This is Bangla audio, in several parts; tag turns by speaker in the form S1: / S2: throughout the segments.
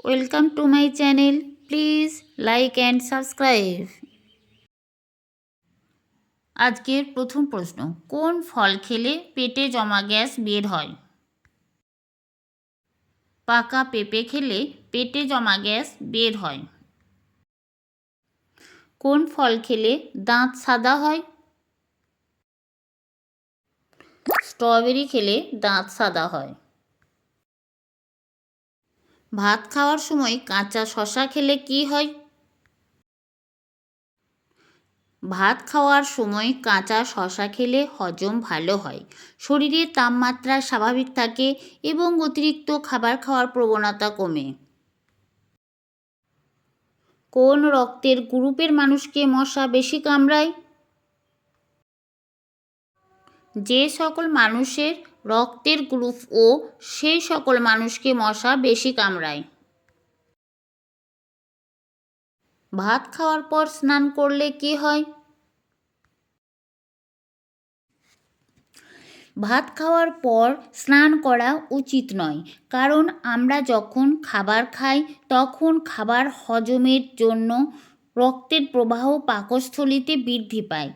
S1: Welcome to my channel. Please like and subscribe. আজকের প্রথম প্রশ্ন, কোন ফল খেলে পেটে জমা গ্যাস বের হয়? পাকা পেঁপে খেলে পেটে জমা গ্যাস বের হয়। কোন ফল খেলে দাঁত সাদা হয়? স্ট্রবেরি খেলে দাঁত সাদা হয়। ভাত খাওয়ার সময় কাঁচা শসা খেলে কি হয়? ভাত খাওয়ার সময় কাঁচা শসা খেলে হজম ভালো হয়, শরীরের তাপমাত্রা স্বাভাবিক থাকে এবং অতিরিক্ত খাবার খাওয়ার প্রবণতা কমে। কোন রক্তের গ্রুপের মানুষকে মশা বেশি কামড়ায়? যে সকল মানুষের রক্তের গ্রুপ ও সেই সকল মানুষকে মশা বেশি কামড়ায়। ভাত খাওয়ার পর স্নান করলে কি হয়? ভাত খাওয়ার পর স্নান করা উচিত নয়, কারণ আমরা যখন খাবার খাই তখন খাবার হজমের জন্য রক্তের প্রবাহ পাকস্থলীতে বৃদ্ধি পায়।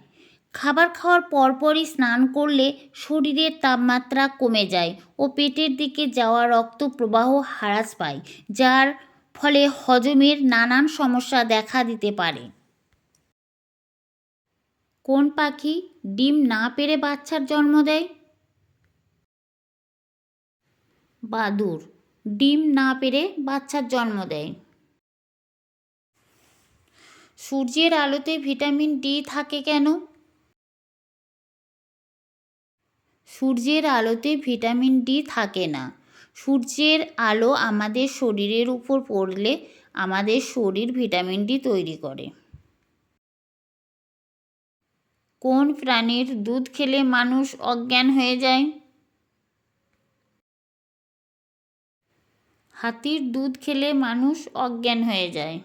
S1: খাবার খাওয়ার পরপরই স্নান করলে শরীরের তাপমাত্রা কমে যায় ও পেটের দিকে যাওয়া রক্ত প্রবাহ হ্রাস পায়, যার ফলে হজমের নানান সমস্যা দেখা দিতে পারে। কোন পাখি ডিম না পেড়ে বাচ্চার জন্ম দেয়? বাদুড় ডিম না পেড়ে বাচ্চার জন্ম দেয়। সূর্যের আলোতে ভিটামিন ডি থাকে কেন? সূর্যের আলোতে ভিটামিন ডি থাকে না। সূর্যের আলো আমাদের শরীরের উপর পড়লে আমাদের শরীর ভিটামিন ডি তৈরি করে। কোন প্রাণীর দুধ খেলে মানুষ অজ্ঞান হয়ে যায়? হাতির দুধ খেলে মানুষ অজ্ঞান হয়ে যায়।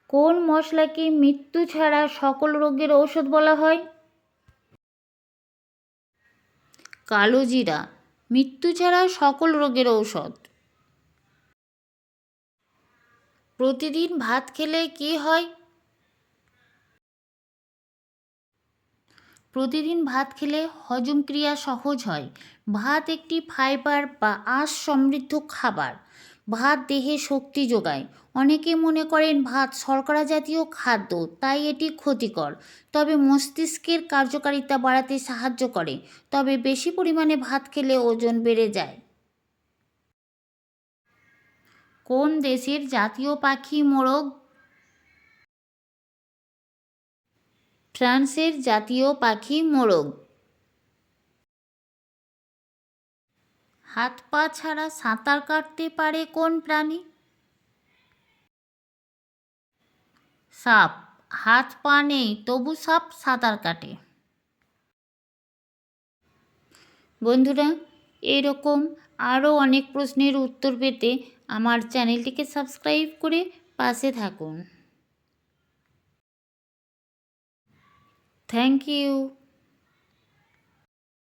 S1: কোন মশলাকে মৃত্যু ছাড়া সকল রোগের ঔষধ বলা হয়? কালো জিরা মৃত্যু ছাড়া সকল রোগের ঔষধ। প্রতিদিন ভাত খেলে কি হয়? প্রতিদিন ভাত খেলে হজম ক্রিয়া সহজ হয়। ভাত একটি ফাইবার বা আঁশ সমৃদ্ধ খাবার। ভাত দেহে শক্তি যোগায়। অনেকে মনে করেন ভাত শর্করা জাতীয় খাদ্য, তাই এটি ক্ষতিকর। তবে মস্তিষ্কের কার্যকারিতা বাড়াতে সাহায্য করে। তবে বেশি পরিমাণে ভাত খেলে ওজন বেড়ে যায়। কোন দেশের জাতীয় পাখি মোরগ? ফ্রান্সের জাতীয় পাখি মোরগ। হাত পা ছাড়া সাঁতার কাটতে পারে কোন প্রাণী? সাপ হাত পা নেই তবু সাপ সাঁতার কাটে। বন্ধুরা, এরকম আরও অনেক প্রশ্নের উত্তর পেতে আমার চ্যানেলটিকে সাবস্ক্রাইব করে পাশে থাকুন। Thank you.